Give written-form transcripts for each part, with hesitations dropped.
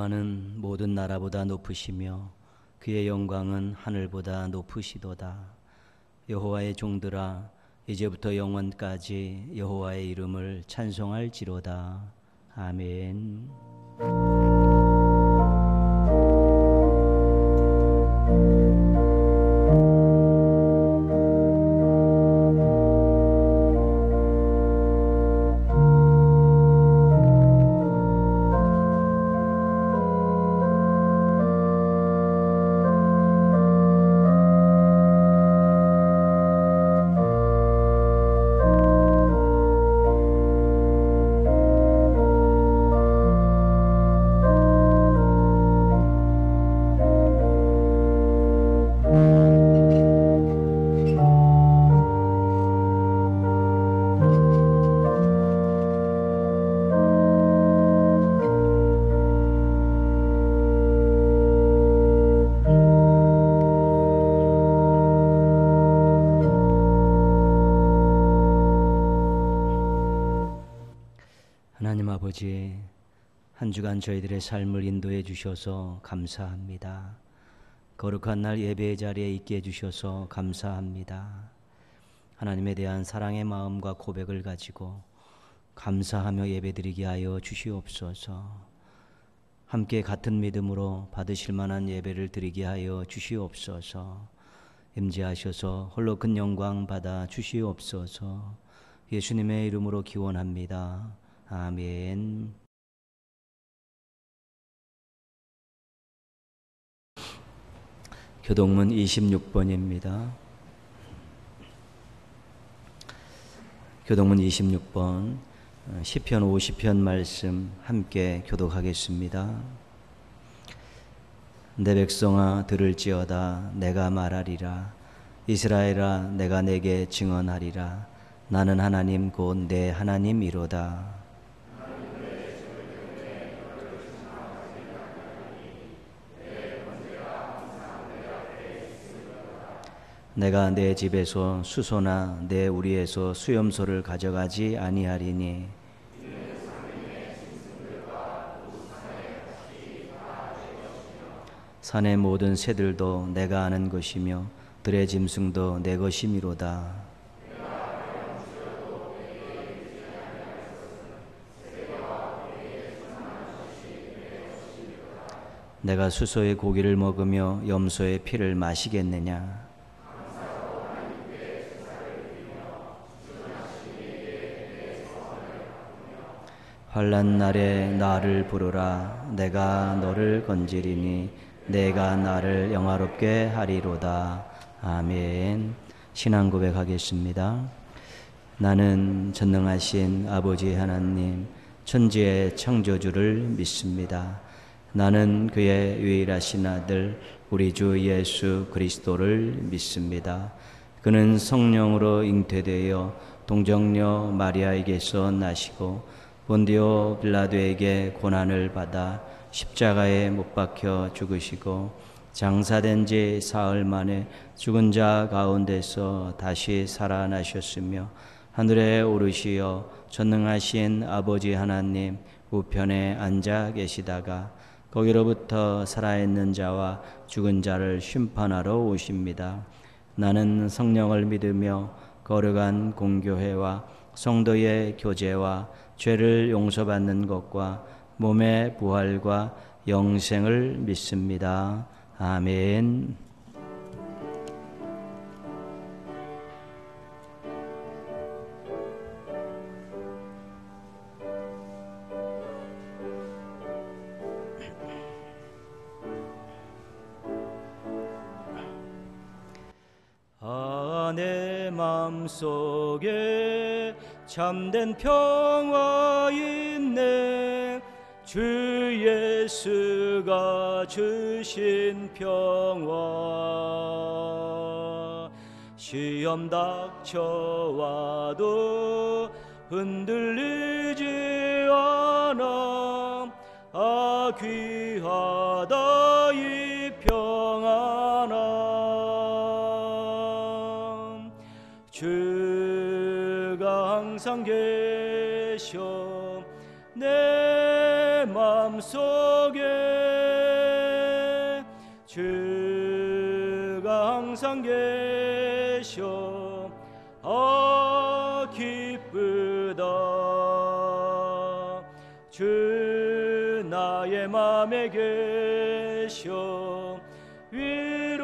여호와는 모든 나라보다 높으시며 그의 영광은 하늘보다 높으시도다. 여호와의 종들아, 이제부터 영원까지 여호와의 이름을 찬송할지로다. 아멘. 하나님 아버지, 한 주간 저희들의 삶을 인도해 주셔서 감사합니다. 거룩한 날 예배의 자리에 있게 해주셔서 감사합니다. 하나님에 대한 사랑의 마음과 고백을 가지고 감사하며 예배드리게 하여 주시옵소서. 함께 같은 믿음으로 받으실 만한 예배를 드리게 하여 주시옵소서. 임재하셔서 홀로 큰 영광 받아 주시옵소서. 예수님의 이름으로 기원합니다. 아멘. 교동문 26번입니다. 교동문 26번 시편 50편 말씀 함께 교독하겠습니다. 내 백성아 들을지어다. 내가 말하리라. 이스라엘아 내가 내게 증언하리라. 나는 하나님 곧 내 하나님이로다. 내가 내 집에서 수소나 내 우리에서 수염소를 가져가지 아니하리니 산의 모든 새들도 내가 아는 것이며 들의 짐승도 내 것이미로다. 내가 수소의 고기를 먹으며 염소의 피를 마시겠느냐? 환난 날에 나를 부르라. 내가 너를 건지리니 내가 나를 영화롭게 하리로다. 아멘. 신앙 고백하겠습니다. 나는 전능하신 아버지 하나님 천지의 창조주를 믿습니다. 나는 그의 유일하신 아들 우리 주 예수 그리스도를 믿습니다. 그는 성령으로 잉태되어 동정녀 마리아에게서 나시고 본디오 빌라도에게 고난을 받아 십자가에 못 박혀 죽으시고 장사된 지 사흘 만에 죽은 자 가운데서 다시 살아나셨으며 하늘에 오르시어 전능하신 아버지 하나님 우편에 앉아 계시다가 거기로부터 살아있는 자와 죽은 자를 심판하러 오십니다. 나는 성령을 믿으며 거룩한 공교회와 성도의 교제와 죄를 용서받는 것과 몸의 부활과 영생을 믿습니다. 아멘. 내 마음속에 참된 평화 있네. 주 예수가 주신 평화. 시험 닥쳐와도 흔들리지 않아. 아 귀하다 이 평안함. 주가 항상 계셔 내 맘속에 주가 항상 계셔 기쁘다. 주 나의 맘에 계셔 위로하시네.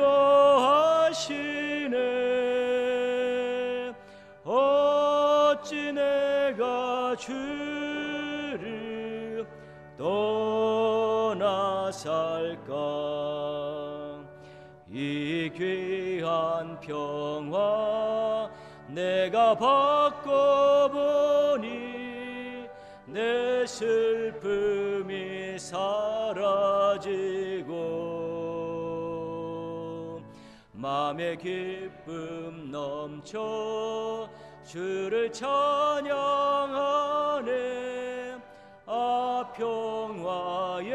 어찌 내가 주를 떠나 살까. 이 귀한 평화 내가 바꿔보니 내 슬픔이 사라지고 맘의 기쁨 넘쳐 주를 찬양하네. 평화의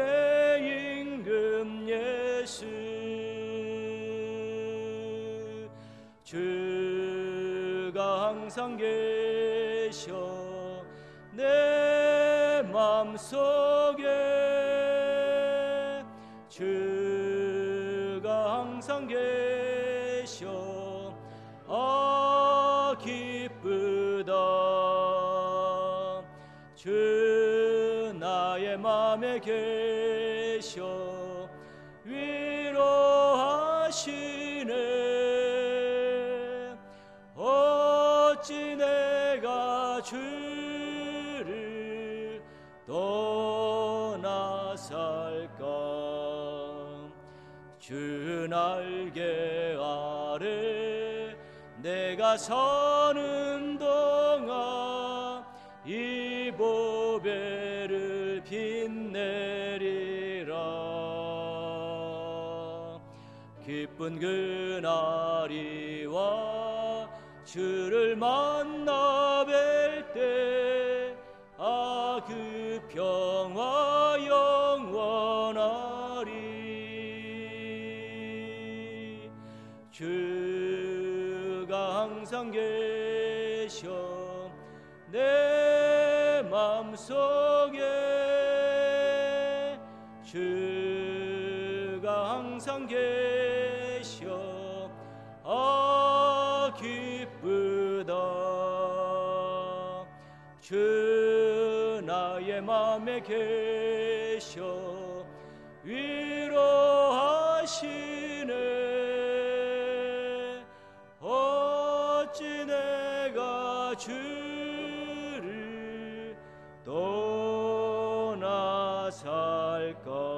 임금 예수. 주가 항상 계셔 내 맘속에. 주가 항상 계셔 기쁘다. 주 나의 맘에 계셔 위로하시네. 어찌 내가 주를 떠나 살까. 주 날개 아래 내가 사는 동안 이 보배를 빛내리라. 기쁜 그날이 와 주를 만나 뵐 때 그 평화 영원하리. 주가 항상 계셔 내 맘속에. 주가 항상 계셔 기쁘다. 주 나의 맘에 계셔 위로하시네. 어찌 내가 주를 떠나 살까.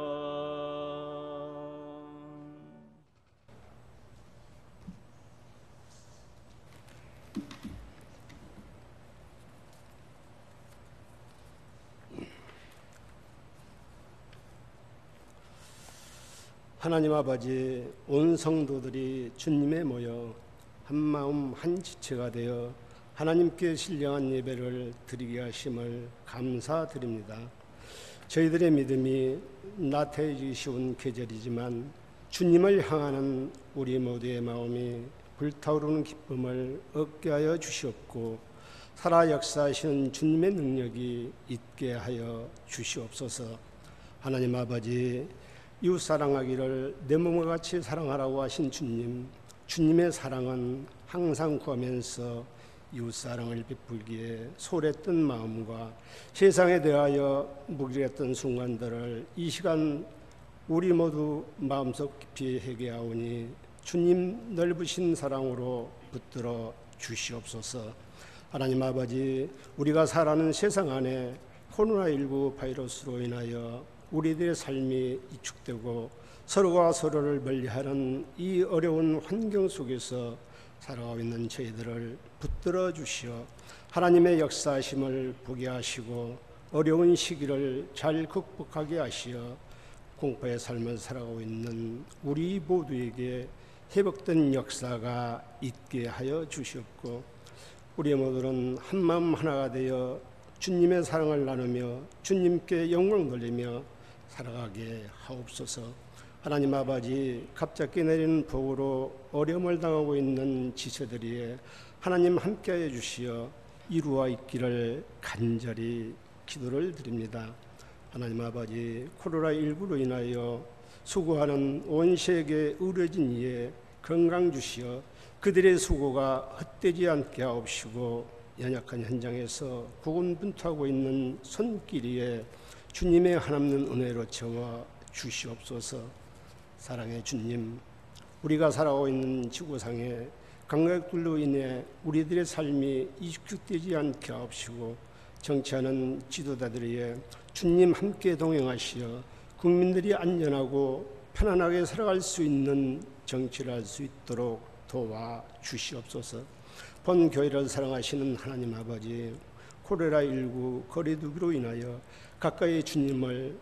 하나님 아버지, 온 성도들이 주님에 모여 한마음 한 지체가 되어 하나님께 신령한 예배를 드리게 하심을 감사드립니다. 저희들의 믿음이 나태해지기 쉬운 계절이지만 주님을 향하는 우리 모두의 마음이 불타오르는 기쁨을 얻게 하여 주시옵고 살아 역사하시는 주님의 능력이 있게 하여 주시옵소서. 하나님 아버지, 이웃 사랑하기를 내 몸과 같이 사랑하라고 하신 주님, 주님의 사랑은 항상 구하면서 이웃 사랑을 베풀기에 소랬던 마음과 세상에 대하여 무기력했던 순간들을 이 시간 우리 모두 마음속 깊이 회개하오니 주님 넓으신 사랑으로 붙들어 주시옵소서. 하나님 아버지, 우리가 살아가는 세상 안에 코로나19 바이러스로 인하여 우리들의 삶이 위축되고 서로가 서로를 멀리하는 이 어려운 환경 속에서 살아가고 있는 저희들을 붙들어 주시어 하나님의 역사하심을 보게 하시고 어려운 시기를 잘 극복하게 하시어 공포의 삶을 살아가고 있는 우리 모두에게 회복된 역사가 있게 하여 주시옵고 우리 모두는 한마음 하나가 되어 주님의 사랑을 나누며 주님께 영광 돌리며 살아가게 하옵소서. 하나님 아버지, 갑자기 내리는 복으로 어려움을 당하고 있는 지체들이에 하나님 함께하여 주시어 이루어 있기를 간절히 기도를 드립니다. 하나님 아버지, 코로나19로 인하여 수고하는 온 세계 의료진 이에 건강 주시어 그들의 수고가 헛되지 않게 하옵시고, 연약한 현장에서 고군분투하고 있는 손길이에 주님의 한없는 은혜로 채워 주시옵소서. 사랑의 주님, 우리가 살아가고 있는 지구상에 감각들로 인해 우리들의 삶이 이축되지 않게 하옵시고, 정치하는 지도자들에게 주님 함께 동행하시어 국민들이 안전하고 편안하게 살아갈 수 있는 정치를 할 수 있도록 도와 주시옵소서. 본 교회를 사랑하시는 하나님 아버지, 코로나19 거리두기로 인하여 가까이 주님의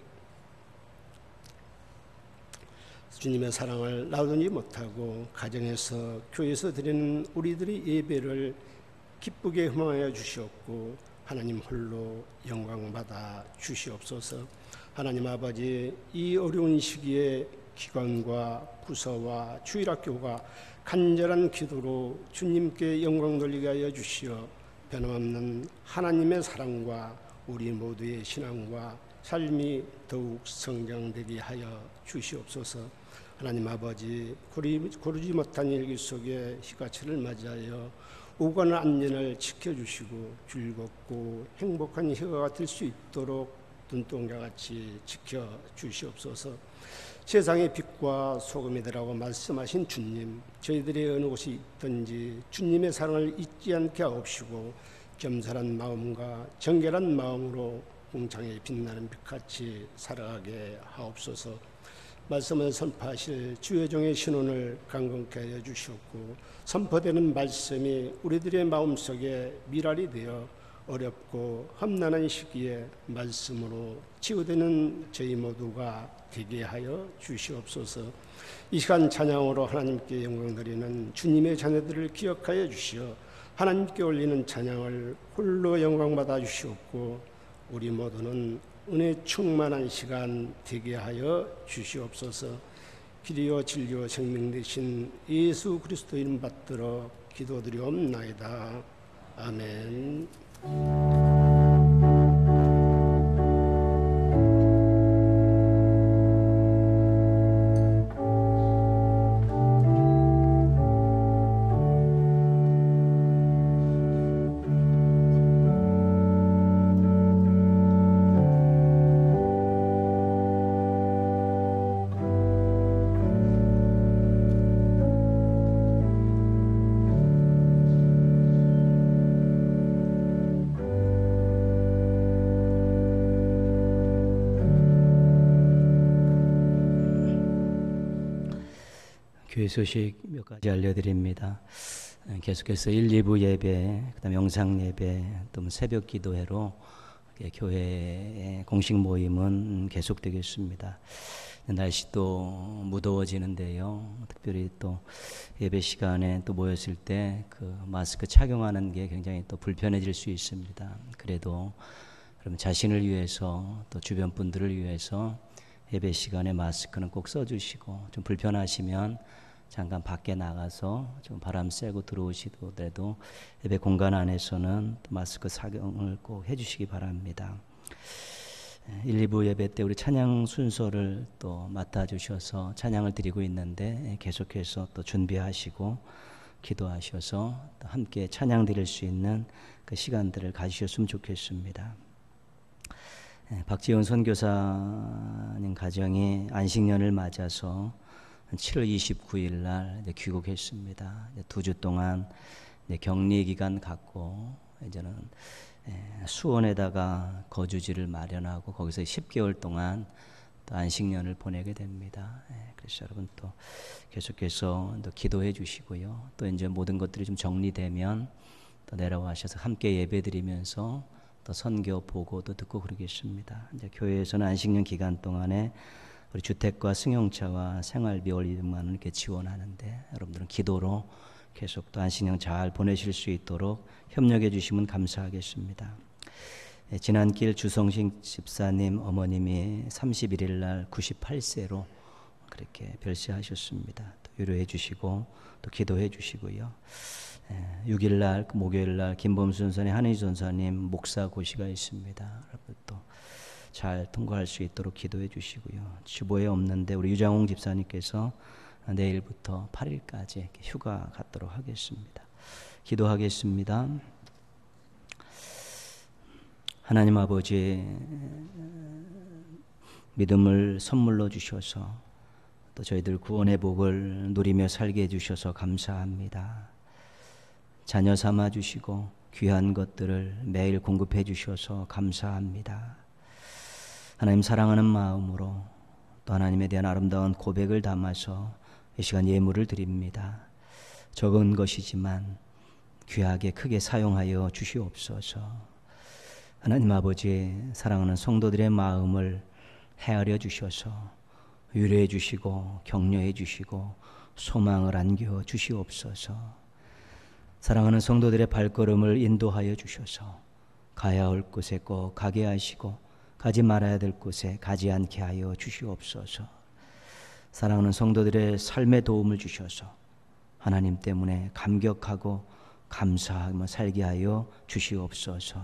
사랑을 나누지 못하고 가정에서 교회에서 드리는 우리들의 예배를 기쁘게 흠망하여 주시옵고, 하나님 홀로 영광받아 주시옵소서. 하나님 아버지, 이 어려운 시기에 기관과 부서와 주일학교가 간절한 기도로 주님께 영광 돌리게 하여 주시어 변함없는 하나님의 사랑과 우리 모두의 신앙과 삶이 더욱 성장되게 하여 주시옵소서. 하나님 아버지, 고르지 못한 일기 속에 희가철을 맞이하여 오가는 안전을 지켜주시고 즐겁고 행복한 희가가 될 수 있도록 눈동자같이 지켜주시옵소서. 세상의 빛과 소금이 되라고 말씀하신 주님, 저희들이 어느 곳에 있든지 주님의 사랑을 잊지 않게 하옵시고, 겸손한 마음과 정결한 마음으로 공창에 빛나는 빛같이 살아가게 하옵소서. 말씀을 선포하실 주의 종의 신원을 강건케 하여 주시옵고, 선포되는 말씀이 우리들의 마음속에 미랄이 되어 어렵고 험난한 시기에 말씀으로 치유되는 저희 모두가 되게 하여 주시옵소서. 이 시간 찬양으로 하나님께 영광 드리는 주님의 자녀들을 기억하여 주시어 하나님께 올리는 찬양을 홀로 영광받아 주시옵고, 우리 모두는 은혜 충만한 시간 되게 하여 주시옵소서. 길이요 진리요 생명 되신 예수 그리스도 이름 받들어 기도드리옵나이다. 아멘. 교회 소식 몇 가지 알려드립니다. 계속해서 1, 2부 예배, 그다음 영상 예배, 또 새벽 기도회로 교회의 공식 모임은 계속되겠습니다. 날씨도 무더워지는데요. 특별히 또 예배 시간에 또 모였을 때 그 마스크 착용하는 게 굉장히 또 불편해질 수 있습니다. 그래도 그러면 자신을 위해서 또 주변 분들을 위해서 예배 시간에 마스크는 꼭 써주시고, 좀 불편하시면 잠깐 밖에 나가서 좀 바람 쐬고 들어오시더라도 예배 공간 안에서는 마스크 착용을 꼭 해주시기 바랍니다. 1, 2부 예배 때 우리 찬양 순서를 또 맡아주셔서 찬양을 드리고 있는데, 계속해서 또 준비하시고 기도하셔서 또 함께 찬양 드릴 수 있는 그 시간들을 가지셨으면 좋겠습니다. 박지훈 선교사님 가정이 안식년을 맞아서 7월 29일 날 귀국했습니다. 2주 동안 격리 기간 갖고 이제는 수원에다가 거주지를 마련하고 거기서 10개월 동안 또 안식년을 보내게 됩니다. 그래서 여러분 또 계속해서 또 기도해 주시고요. 또 이제 모든 것들이 좀 정리되면 또 내려와셔서 함께 예배드리면서 또 선교 보고도 듣고 그러겠습니다. 이제 교회에서는 안식년 기간 동안에 우리 주택과 승용차와 생활비 올리만을 이렇게 지원하는데, 여러분들은 기도로 계속 또 안식년 잘 보내실 수 있도록 협력해 주시면 감사하겠습니다. 지난길 주성식 집사님 어머님이 31일 날 98세로 그렇게 별세하셨습니다. 또 위로해 주시고 또 기도해 주시고요. 6일 날 목요일 날 김범수 전사님, 한희 전사님 목사 고시가 있습니다. 또 잘 통과할 수 있도록 기도해 주시고요. 주보에 없는데 우리 유장홍 집사님께서 내일부터 8일까지 휴가 갖도록 하겠습니다. 기도하겠습니다. 하나님 아버지, 믿음을 선물로 주셔서 또 저희들 구원의 복을 누리며 살게 해주셔서 감사합니다. 자녀 삼아 주시고 귀한 것들을 매일 공급해 주셔서 감사합니다. 하나님 사랑하는 마음으로 또 하나님에 대한 아름다운 고백을 담아서 이 시간 예물을 드립니다. 적은 것이지만 귀하게 크게 사용하여 주시옵소서. 하나님 아버지, 사랑하는 성도들의 마음을 헤아려 주셔서 위로해 주시고 격려해 주시고 소망을 안겨 주시옵소서. 사랑하는 성도들의 발걸음을 인도하여 주셔서 가야 할 곳에 꼭 가게 하시고 가지 말아야 될 곳에 가지 않게 하여 주시옵소서. 사랑하는 성도들의 삶에 도움을 주셔서 하나님 때문에 감격하고 감사하며 살게 하여 주시옵소서.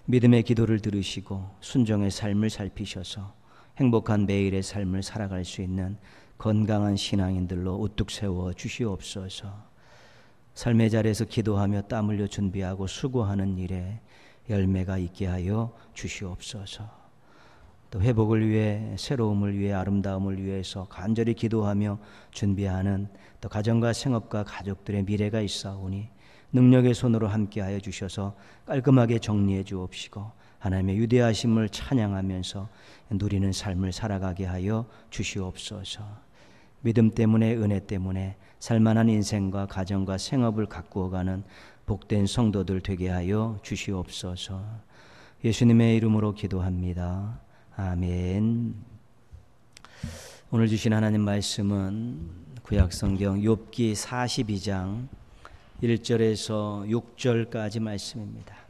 믿음의 기도를 들으시고 순종의 삶을 살피셔서 행복한 매일의 삶을 살아갈 수 있는 건강한 신앙인들로 우뚝 세워 주시옵소서. 삶의 자리에서 기도하며 땀 흘려 준비하고 수고하는 일에 열매가 있게 하여 주시옵소서. 또 회복을 위해, 새로움을 위해, 아름다움을 위해서 간절히 기도하며 준비하는 또 가정과 생업과 가족들의 미래가 있사오니 능력의 손으로 함께하여 주셔서 깔끔하게 정리해 주옵시고 하나님의 위대하심을 찬양하면서 누리는 삶을 살아가게 하여 주시옵소서. 믿음 때문에, 은혜 때문에 살만한 인생과 가정과 생업을 가꾸어가는 복된 성도들 되게 하여 주시옵소서. 예수님의 이름으로 기도합니다. 아멘. 오늘 주신 하나님 말씀은 구약성경 욥기 42장 1절에서 6절까지 말씀입니다.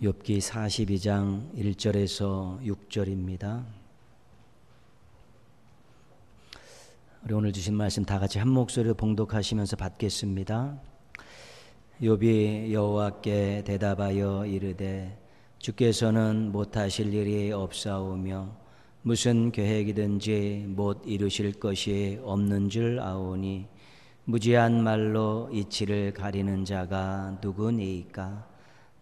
욥기 42장 1절에서 6절입니다. 우리 오늘 주신 말씀 다 같이 한 목소리로 봉독하시면서 받겠습니다. 욥이 여호와께 대답하여 이르되 주께서는 못하실 일이 없사오며 무슨 계획이든지 못 이루실 것이 없는 줄 아오니 무지한 말로 이치를 가리는 자가 누구니이까?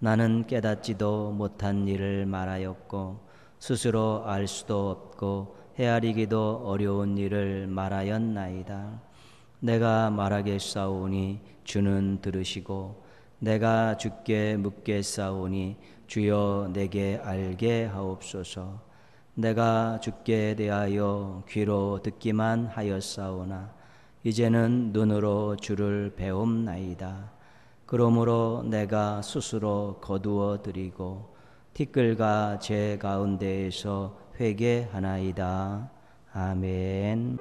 나는 깨닫지도 못한 일을 말하였고 스스로 알 수도 없고 헤아리기도 어려운 일을 말하였나이다. 내가 말하겠사오니 주는 들으시고 내가 주께 묻겠사오니 주여 내게 알게 하옵소서. 내가 주께 대하여 귀로 듣기만 하였사오나 이제는 눈으로 주를 배움나이다. 그러므로 내가 스스로 거두어 드리고 티끌과 제 가운데에서 회개하나이다. 아멘.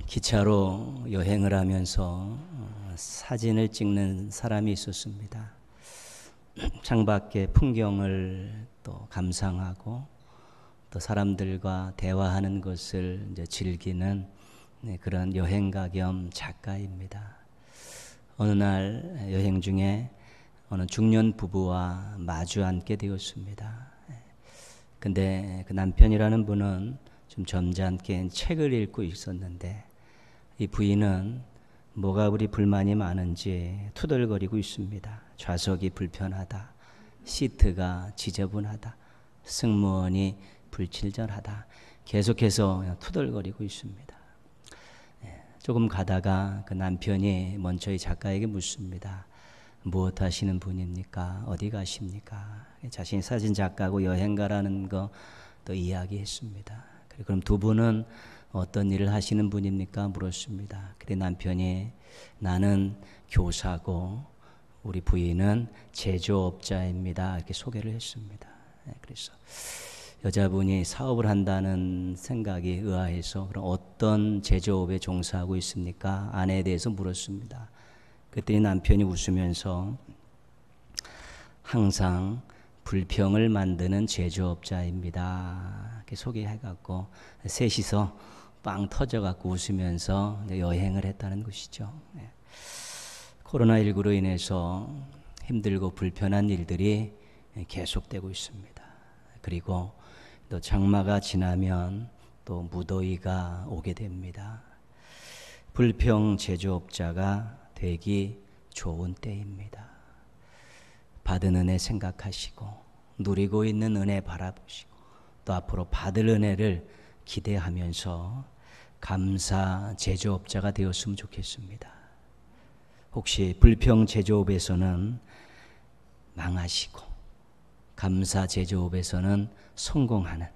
기차로 여행을 하면서 사진을 찍는 사람이 있었습니다. 창밖의 풍경을 또 감상하고 또 사람들과 대화하는 것을 이제 즐기는 그런 여행가 겸 작가입니다. 어느 날 여행 중에 어느 중년 부부와 마주 앉게 되었습니다. 근데 그 남편이라는 분은 좀 점잖게 책을 읽고 있었는데 이 부인은 뭐가 그리 불만이 많은지 투덜거리고 있습니다. 좌석이 불편하다, 시트가 지저분하다, 승무원이 불친절하다, 계속해서 투덜거리고 있습니다. 조금 가다가 그 남편이 먼저 이 작가에게 묻습니다. 무엇 하시는 분입니까? 어디 가십니까? 자신이 사진 작가고 여행가라는 거 또 이야기했습니다. 그럼 두 분은 어떤 일을 하시는 분입니까? 물었습니다. 그때 남편이 나는 교사고 우리 부인은 제조업자입니다. 이렇게 소개를 했습니다. 그래서 여자분이 사업을 한다는 생각이 의아해서 그럼 어떤 제조업에 종사하고 있습니까? 아내에 대해서 물었습니다. 그랬더니 남편이 웃으면서 항상 불평을 만드는 제조업자입니다. 이렇게 소개해갖고 셋이서 빵 터져갖고 웃으면서 여행을 했다는 것이죠. 코로나19로 인해서 힘들고 불편한 일들이 계속되고 있습니다. 그리고 또 장마가 지나면 또 무더위가 오게 됩니다. 불평 제조업자가 되기 좋은 때입니다. 받은 은혜 생각하시고 누리고 있는 은혜 바라보시고 또 앞으로 받을 은혜를 기대하면서 감사 제조업자가 되었으면 좋겠습니다. 혹시 불평 제조업에서는 망하시고 감사 제조업에서는 성공하는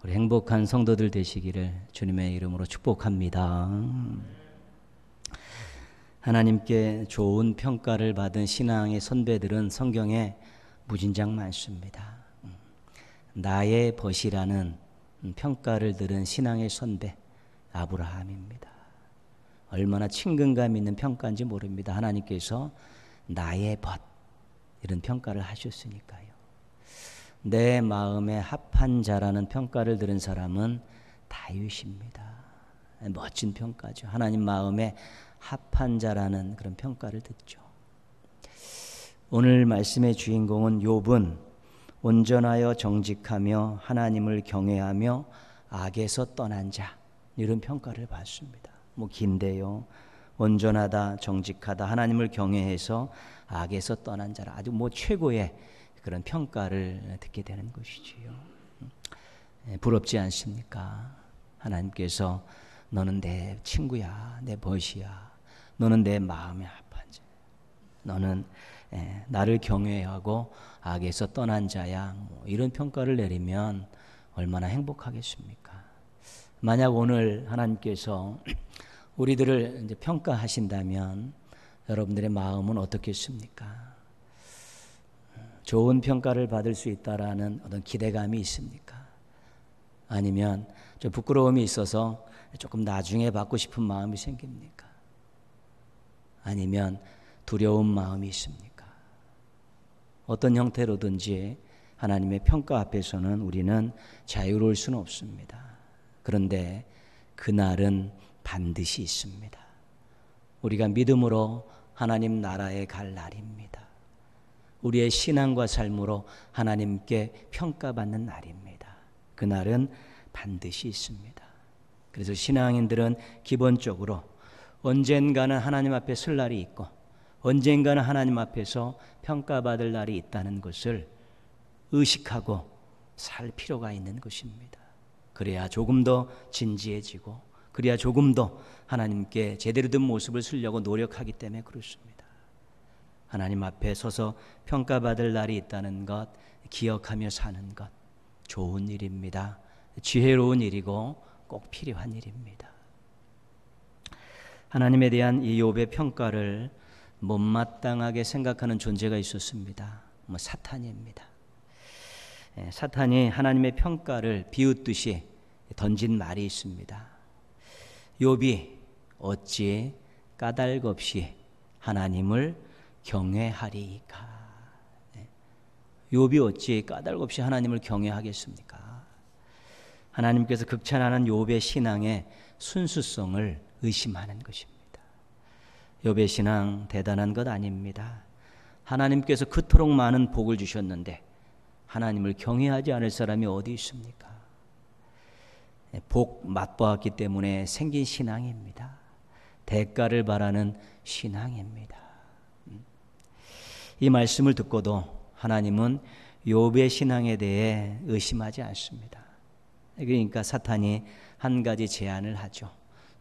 우리 행복한 성도들 되시기를 주님의 이름으로 축복합니다. 하나님께 좋은 평가를 받은 신앙의 선배들은 성경에 무진장 많습니다. 나의 벗이라는 평가를 들은 신앙의 선배 아브라함입니다. 얼마나 친근감 있는 평가인지 모릅니다. 하나님께서 나의 벗 이런 평가를 하셨으니까요. 내 마음에 합한 자라는 평가를 들은 사람은 다윗입니다. 멋진 평가죠. 하나님 마음에 합한 자라는 그런 평가를 듣죠. 오늘 말씀의 주인공은 욥은 온전하여 정직하며 하나님을 경외하며 악에서 떠난 자 이런 평가를 받습니다. 긴데요. 온전하다, 정직하다, 하나님을 경외해서 악에서 떠난 자라 아주 최고의 그런 평가를 듣게 되는 것이지요. 부럽지 않습니까? 하나님께서 너는 내 친구야, 내 벗이야. 너는 내 마음에 합한 자. 너는 나를 경외하고 악에서 떠난 자야. 이런 평가를 내리면 얼마나 행복하겠습니까? 만약 오늘 하나님께서 우리들을 이제 평가하신다면 여러분들의 마음은 어떻겠습니까? 좋은 평가를 받을 수 있다라는 어떤 기대감이 있습니까? 아니면 좀 부끄러움이 있어서 조금 나중에 받고 싶은 마음이 생깁니까? 아니면 두려운 마음이 있습니까? 어떤 형태로든지 하나님의 평가 앞에서는 우리는 자유로울 수는 없습니다. 그런데 그날은 반드시 있습니다. 우리가 믿음으로 하나님 나라에 갈 날입니다. 우리의 신앙과 삶으로 하나님께 평가받는 날입니다. 그날은 반드시 있습니다. 그래서 신앙인들은 기본적으로 언젠가는 하나님 앞에 설 날이 있고 언젠가는 하나님 앞에서 평가받을 날이 있다는 것을 의식하고 살 필요가 있는 것입니다. 그래야 조금 더 진지해지고 그래야 조금 더 하나님께 제대로 된 모습을 쓰려고 노력하기 때문에 그렇습니다. 하나님 앞에 서서 평가받을 날이 있다는 것 기억하며 사는 것 좋은 일입니다. 지혜로운 일이고 꼭 필요한 일입니다. 하나님에 대한 이 욥의 평가를 못마땅하게 생각하는 존재가 있었습니다. 사탄입니다. 사탄이 하나님의 평가를 비웃듯이 던진 말이 있습니다. 욥이 어찌 까닭 없이 하나님을 경외하리이까. 욥이 어찌 까닭 없이 하나님을 경외하겠습니까? 하나님께서 극찬하는 욥의 신앙의 순수성을 의심하는 것입니다. 욥의 신앙 대단한 것 아닙니다. 하나님께서 그토록 많은 복을 주셨는데 하나님을 경외하지 않을 사람이 어디 있습니까? 복 맛보았기 때문에 생긴 신앙입니다. 대가를 바라는 신앙입니다. 이 말씀을 듣고도 하나님은 욥의 신앙에 대해 의심하지 않습니다. 그러니까 사탄이 한 가지 제안을 하죠.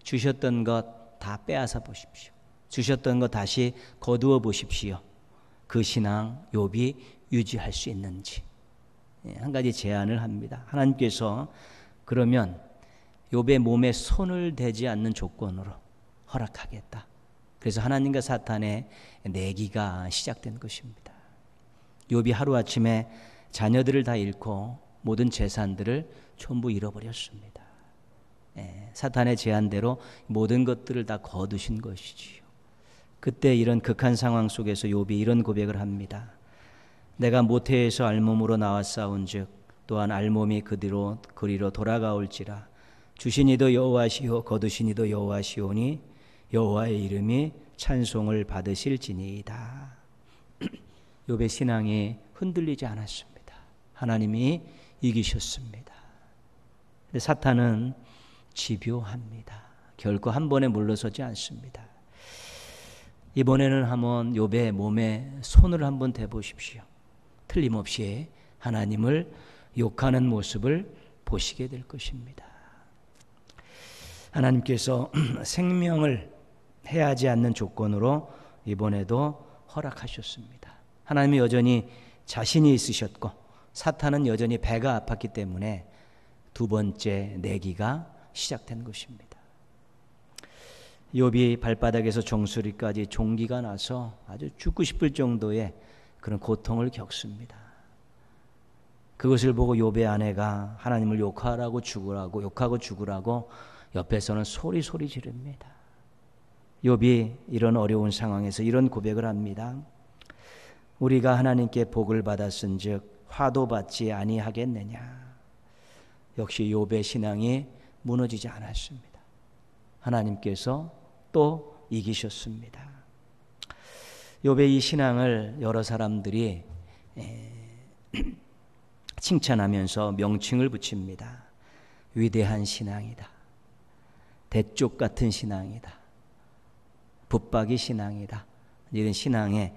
주셨던 것 다 빼앗아 보십시오. 주셨던 것 다시 거두어 보십시오. 그 신앙 욥이 유지할 수 있는지 한 가지 제안을 합니다. 하나님께서 그러면 욥의 몸에 손을 대지 않는 조건으로 허락하겠다. 그래서 하나님과 사탄의 내기가 시작된 것입니다. 욥이 하루아침에 자녀들을 다 잃고 모든 재산들을 전부 잃어버렸습니다. 사탄의 제안대로 모든 것들을 다 거두신 것이지요. 그때 이런 극한 상황 속에서 욥이 이런 고백을 합니다. 내가 모태에서 알몸으로 나왔사온즉 또한 알몸이 그리로 돌아가올지라. 주신 이도 여호와시오 거두신 이도 여호와시오니 여호와의 이름이 찬송을 받으실지니이다. 욥의 신앙이 흔들리지 않았습니다. 하나님이 이기셨습니다. 근데 사탄은 집요합니다. 결코 한 번에 물러서지 않습니다. 이번에는 한번 욥의 몸에 손을 한번 대보십시오. 틀림없이 하나님을 욕하는 모습을 보시게 될 것입니다. 하나님께서 생명을 해하지 않는 조건으로 이번에도 허락하셨습니다. 하나님이 여전히 자신이 있으셨고 사탄은 여전히 배가 아팠기 때문에 두 번째 내기가 시작된 것입니다. 욥이 발바닥에서 정수리까지 종기가 나서 아주 죽고 싶을 정도의 그런 고통을 겪습니다. 그것을 보고 욥의 아내가 하나님을 욕하고 죽으라고 옆에서는 소리 지릅니다. 욥이 이런 어려운 상황에서 이런 고백을 합니다. 우리가 하나님께 복을 받았은즉 화도 받지 아니하겠느냐. 역시 욥의 신앙이 무너지지 않았습니다. 하나님께서 또 이기셨습니다. 욥의 이 신앙을 여러 사람들이 칭찬하면서 명칭을 붙입니다. 위대한 신앙이다. 대쪽 같은 신앙이다. 붙박이 신앙이다. 이런 신앙에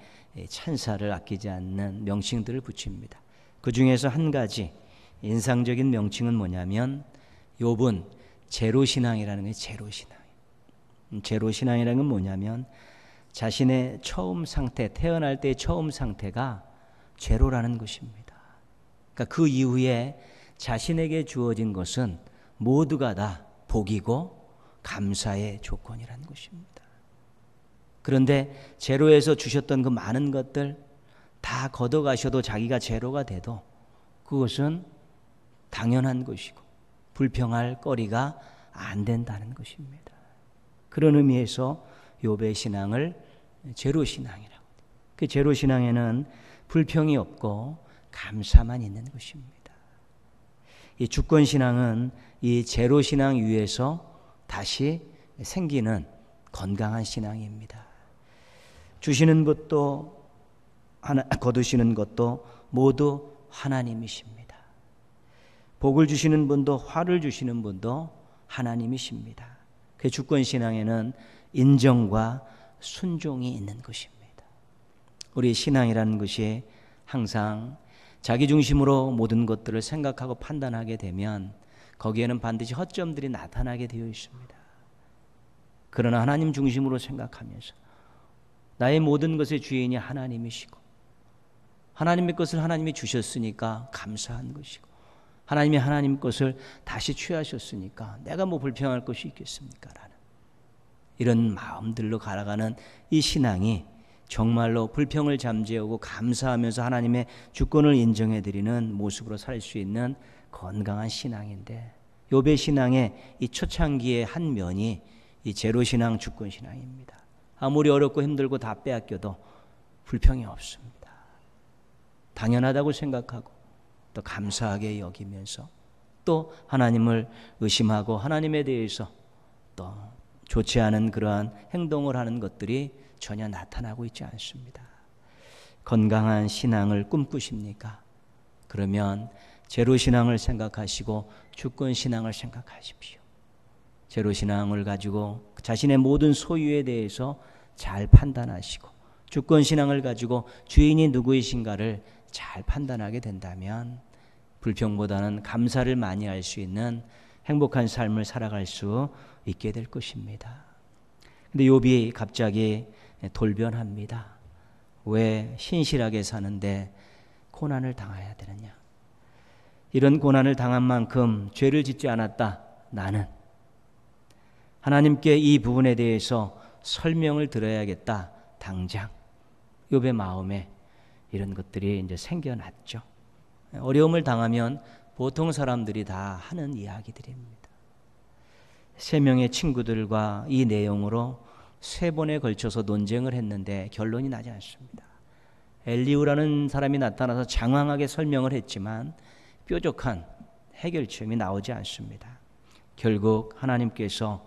찬사를 아끼지 않는 명칭들을 붙입니다. 그 중에서 한 가지 인상적인 명칭은 뭐냐면 욥은 제로신앙이라는 게 제로신앙이에요. 제로신앙이라는 건 뭐냐면 자신의 처음 상태, 태어날 때의 처음 상태가 제로라는 것입니다. 그러니까 그 이후에 자신에게 주어진 것은 모두가 다 복이고 감사의 조건이라는 것입니다. 그런데 제로에서 주셨던 그 많은 것들 다 걷어가셔도 자기가 제로가 돼도 그것은 당연한 것이고 불평할 거리가 안 된다는 것입니다. 그런 의미에서 욥의 신앙을 제로신앙이라고 해요. 그 제로신앙에는 불평이 없고 감사만 있는 것입니다. 이 주권신앙은 이 제로신앙 위에서 다시 생기는 건강한 신앙입니다. 주시는 것도 거두시는 것도 모두 하나님이십니다. 복을 주시는 분도 화를 주시는 분도 하나님이십니다. 그 주권신앙에는 인정과 순종이 있는 것입니다. 우리 신앙이라는 것이 항상 자기 중심으로 모든 것들을 생각하고 판단하게 되면 거기에는 반드시 허점들이 나타나게 되어 있습니다. 그러나 하나님 중심으로 생각하면서 나의 모든 것의 주인이 하나님이시고 하나님의 것을 하나님이 주셨으니까 감사한 것이고 하나님이 하나님 것을 다시 취하셨으니까 내가 뭐 불평할 것이 있겠습니까? 라는 이런 마음들로 갈아가는 이 신앙이 정말로 불평을 잠재우고 감사하면서 하나님의 주권을 인정해드리는 모습으로 살 수 있는 건강한 신앙인데 욥의 신앙의 이 초창기의 한 면이 이 제로신앙, 주권신앙입니다. 아무리 어렵고 힘들고 다 빼앗겨도 불평이 없습니다. 당연하다고 생각하고 또 감사하게 여기면서 또 하나님을 의심하고 하나님에 대해서 또 좋지 않은 그러한 행동을 하는 것들이 전혀 나타나고 있지 않습니다. 건강한 신앙을 꿈꾸십니까? 그러면 제로신앙을 생각하시고 주권신앙을 생각하십시오. 제로신앙을 가지고 자신의 모든 소유에 대해서 잘 판단하시고 주권신앙을 가지고 주인이 누구이신가를 잘 판단하게 된다면 불평보다는 감사를 많이 할 수 있는 행복한 삶을 살아갈 수 있게 될 것입니다. 근데 욥이 갑자기 돌변합니다. 왜 신실하게 사는데 고난을 당해야 되느냐? 이런 고난을 당한 만큼 죄를 짓지 않았다. 나는 하나님께 이 부분에 대해서 설명을 드려야겠다. 당장 욥의 마음에 이런 것들이 이제 생겨났죠. 어려움을 당하면 보통 사람들이 다 하는 이야기들입니다. 3명의 친구들과 이 내용으로 3번에 걸쳐서 논쟁을 했는데 결론이 나지 않습니다. 엘리후라는 사람이 나타나서 장황하게 설명을 했지만 뾰족한 해결점이 나오지 않습니다. 결국 하나님께서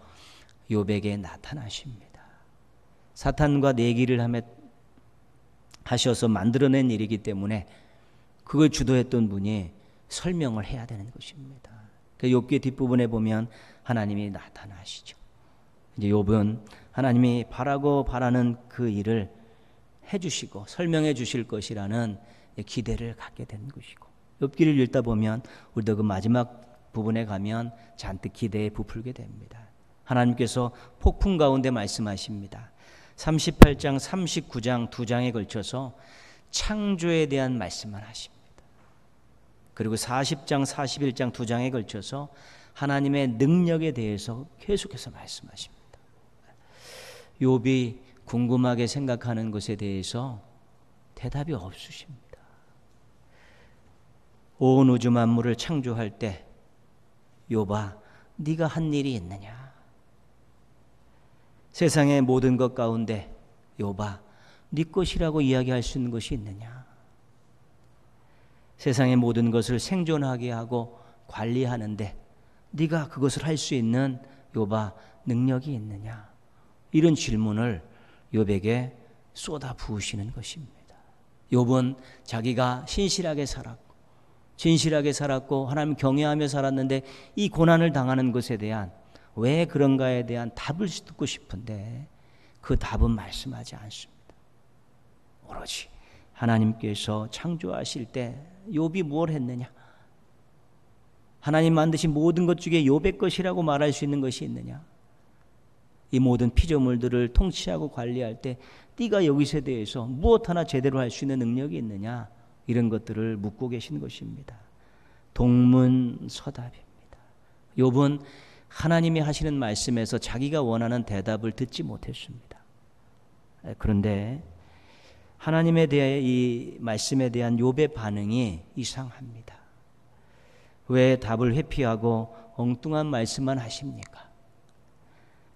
욥에게 나타나십니다. 사탄과 내기를 하셔서 만들어낸 일이기 때문에 그걸 주도했던 분이 설명을 해야 되는 것입니다. 그 욥기 뒷부분에 보면 하나님이 나타나시죠. 이제 욥은 하나님이 바라는 그 일을 해주시고 설명해 주실 것이라는 기대를 갖게 된 것이고, 욥기를 읽다 보면 우리도 그 마지막 부분에 가면 잔뜩 기대에 부풀게 됩니다. 하나님께서 폭풍 가운데 말씀하십니다. 38장, 39장 2장에 걸쳐서 창조에 대한 말씀만 하십니다. 그리고 40장, 41장 2장에 걸쳐서 하나님의 능력에 대해서 계속해서 말씀하십니다. 욥이 궁금하게 생각하는 것에 대해서 대답이 없으십니다. 온 우주 만물을 창조할 때 욥아, 네가 한 일이 있느냐? 세상의 모든 것 가운데 욥아, 네 것이라고 이야기할 수 있는 것이 있느냐? 세상의 모든 것을 생존하게 하고 관리하는데 네가 그것을 할 수 있는 욥아, 능력이 있느냐? 이런 질문을 욥에게 쏟아 부으시는 것입니다. 욥은 자기가 신실하게 살았고 진실하게 살았고 하나님 경외하며 살았는데 이 고난을 당하는 것에 대한, 왜 그런가에 대한 답을 듣고 싶은데 그 답은 말씀하지 않습니다. 오로지 하나님께서 창조하실 때 욥이 뭘 했느냐, 하나님 만드신 모든 것 중에 욥의 것이라고 말할 수 있는 것이 있느냐, 이 모든 피조물들을 통치하고 관리할 때 네가 여기서에 대해서 무엇 하나 제대로 할 수 있는 능력이 있느냐, 이런 것들을 묻고 계신 것입니다. 동문서답입니다. 욥은 하나님이 하시는 말씀에서 자기가 원하는 대답을 듣지 못했습니다. 그런데 하나님에 대해 이 말씀에 대한 욥의 반응이 이상합니다. 왜 답을 회피하고 엉뚱한 말씀만 하십니까?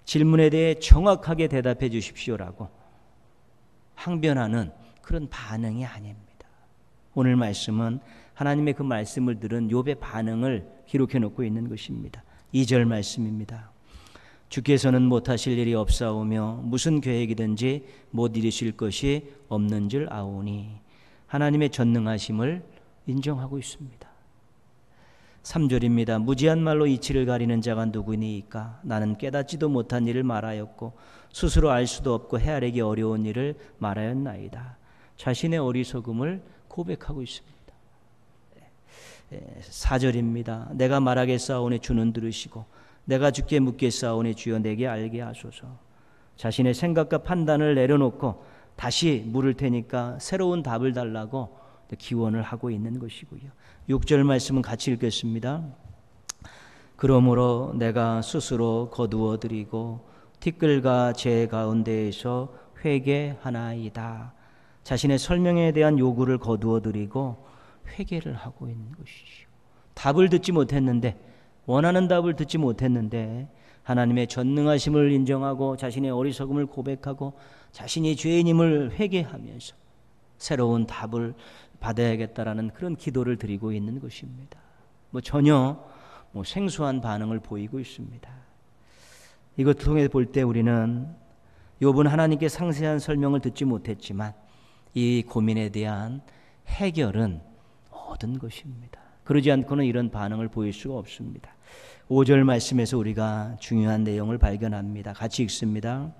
질문에 대해 정확하게 대답해 주십시오라고 항변하는 그런 반응이 아닙니다. 오늘 말씀은 하나님의 그 말씀을 들은 욥의 반응을 기록해 놓고 있는 것입니다. 2절 말씀입니다. 주께서는 못하실 일이 없사오며 무슨 계획이든지 못 이루실 것이 없는 줄 아오니, 하나님의 전능하심을 인정하고 있습니다. 3절입니다. 무지한 말로 이치를 가리는 자가 누구니이까? 나는 깨닫지도 못한 일을 말하였고 스스로 알 수도 없고 헤아리기 어려운 일을 말하였나이다. 자신의 어리석음을 고백하고 있습니다. 4절입니다. 내가 말하겠사오니 주는 들으시고 내가 주께 묻겠사오니 주여 내게 알게 하소서. 자신의 생각과 판단을 내려놓고 다시 물을 테니까 새로운 답을 달라고 기원을 하고 있는 것이고요. 6절 말씀은 같이 읽겠습니다. 그러므로 내가 스스로 거두어 드리고 티끌과 제 가운데에서 회개하나이다. 자신의 설명에 대한 요구를 거두어 드리고 회개를 하고 있는 것이죠. 답을 듣지 못했는데, 원하는 답을 듣지 못했는데 하나님의 전능하심을 인정하고 자신의 어리석음을 고백하고 자신이 죄인임을 회개하면서 새로운 답을 받아야겠다라는 그런 기도를 드리고 있는 것입니다. 전혀 생소한 반응을 보이고 있습니다. 이것 통해 볼 때 우리는 욥은 하나님께 상세한 설명을 듣지 못했지만 이 고민에 대한 해결은 얻은 것입니다. 그러지 않고는 이런 반응을 보일 수가 없습니다. 5절 말씀에서 우리가 중요한 내용을 발견합니다. 같이 읽습니다.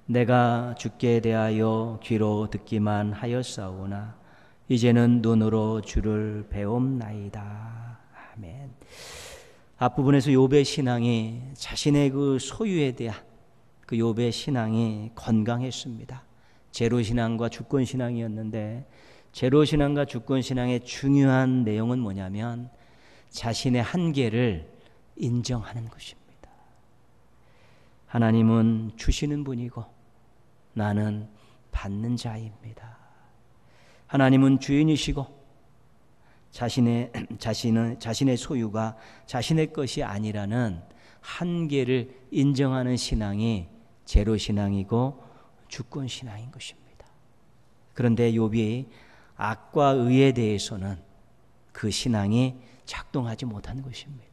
내가 주께 대하여 귀로 듣기만 하였사오나 이제는 눈으로 주를 배움나이다. 아멘. 앞부분에서 욥의 신앙이 자신의 그 소유에 대한 그 욥의 신앙이 건강했습니다. 제로신앙과 주권신앙이었는데 제로신앙과 주권신앙의 중요한 내용은 뭐냐면 자신의 한계를 인정하는 것입니다. 하나님은 주시는 분이고 나는 받는 자입니다. 하나님은 주인이시고 자신의 소유가 자신의 것이 아니라는 한계를 인정하는 신앙이 제로신앙이고 주권신앙인 것입니다. 그런데 욥이 악과 의에 대해서는 그 신앙이 작동하지 못한 것입니다.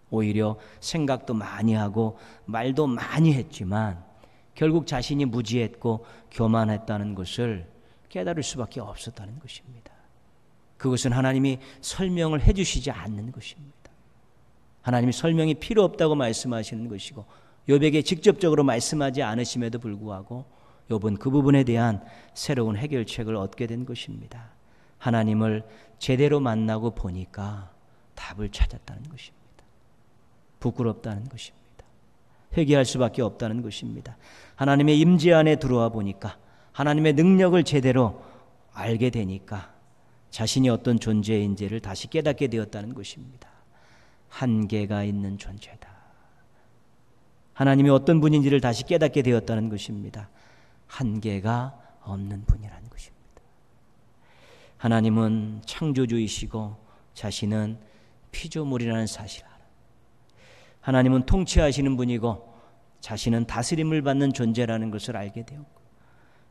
오히려 생각도 많이 하고 말도 많이 했지만 결국 자신이 무지했고 교만했다는 것을 깨달을 수밖에 없었다는 것입니다. 그것은 하나님이 설명을 해주시지 않는 것입니다. 하나님이 설명이 필요 없다고 말씀하시는 것이고 욥에게 직접적으로 말씀하지 않으심에도 불구하고 욥은 그 부분에 대한 새로운 해결책을 얻게 된 것입니다. 하나님을 제대로 만나고 보니까 답을 찾았다는 것입니다. 부끄럽다는 것입니다. 회개할 수밖에 없다는 것입니다. 하나님의 임재 안에 들어와 보니까 하나님의 능력을 제대로 알게 되니까 자신이 어떤 존재인지를 다시 깨닫게 되었다는 것입니다. 한계가 있는 존재다. 하나님이 어떤 분인지를 다시 깨닫게 되었다는 것입니다. 한계가 없는 분이라는 것입니다. 하나님은 창조주이시고 자신은 피조물이라는 사실을 알아. 하나님은 통치하시는 분이고 자신은 다스림을 받는 존재라는 것을 알게 되었고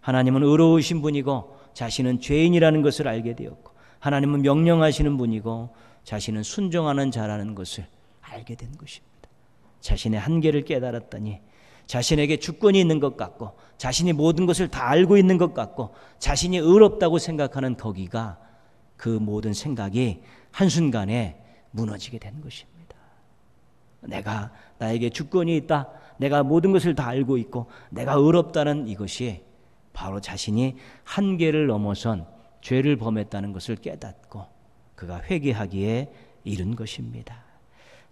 하나님은 의로우신 분이고 자신은 죄인이라는 것을 알게 되었고 하나님은 명령하시는 분이고 자신은 순종하는 자라는 것을 알게 된 것입니다. 자신의 한계를 깨달았더니 자신에게 주권이 있는 것 같고 자신이 모든 것을 다 알고 있는 것 같고 자신이 의롭다고 생각하는 거기가 그 모든 생각이 한순간에 무너지게 된 것입니다. 나에게 주권이 있다. 내가 모든 것을 다 알고 있고 내가 의롭다는 이것이 바로 자신이 한계를 넘어선 죄를 범했다는 것을 깨닫고 그가 회개하기에 이른 것입니다.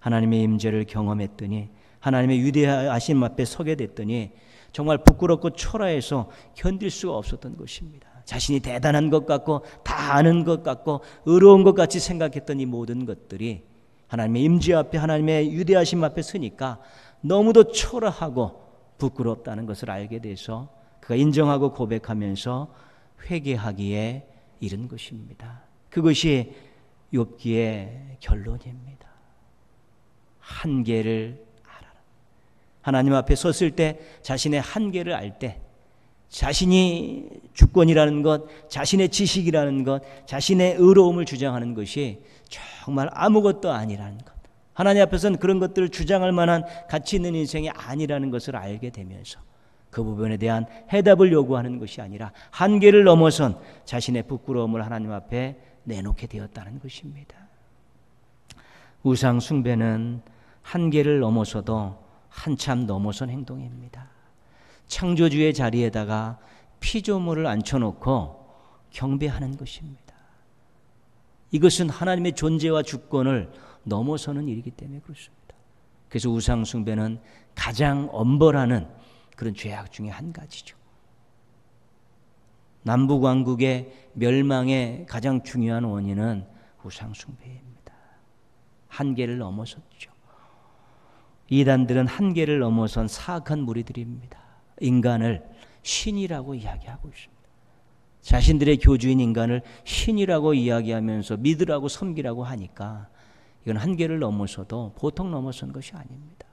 하나님의 임재를 경험했더니 하나님의 위대하심 앞에 서게 됐더니 정말 부끄럽고 초라해서 견딜 수가 없었던 것입니다. 자신이 대단한 것 같고 다 아는 것 같고 의로운 것 같이 생각했던 이 모든 것들이 하나님의 임재 앞에 하나님의 위대하심 앞에 서니까 너무도 초라하고 부끄럽다는 것을 알게 돼서 그가 인정하고 고백하면서 회개하기에 이른 것입니다. 그것이 욥기의 결론입니다. 한계를 알아라. 하나님 앞에 섰을 때 자신의 한계를 알 때 자신이 주권이라는 것, 자신의 지식이라는 것, 자신의 의로움을 주장하는 것이 정말 아무것도 아니라는 것, 하나님 앞에서는 그런 것들을 주장할 만한 가치 있는 인생이 아니라는 것을 알게 되면서 그 부분에 대한 해답을 요구하는 것이 아니라 한계를 넘어선 자신의 부끄러움을 하나님 앞에 내놓게 되었다는 것입니다. 우상 숭배는 한계를 넘어서도 한참 넘어선 행동입니다. 창조주의 자리에다가 피조물을 앉혀놓고 경배하는 것입니다. 이것은 하나님의 존재와 주권을 넘어서는 일이기 때문에 그렇습니다. 그래서 우상 숭배는 가장 엄벌하는 그런 죄악 중에 한 가지죠. 남북왕국의 멸망의 가장 중요한 원인은 우상 숭배입니다. 한계를 넘어섰죠. 이단들은 한계를 넘어선 사악한 무리들입니다. 인간을 신이라고 이야기하고 있습니다. 자신들의 교주인 인간을 신이라고 이야기하면서 믿으라고 섬기라고 하니까 이건 한계를 넘어서도 보통 넘어선 것이 아닙니다.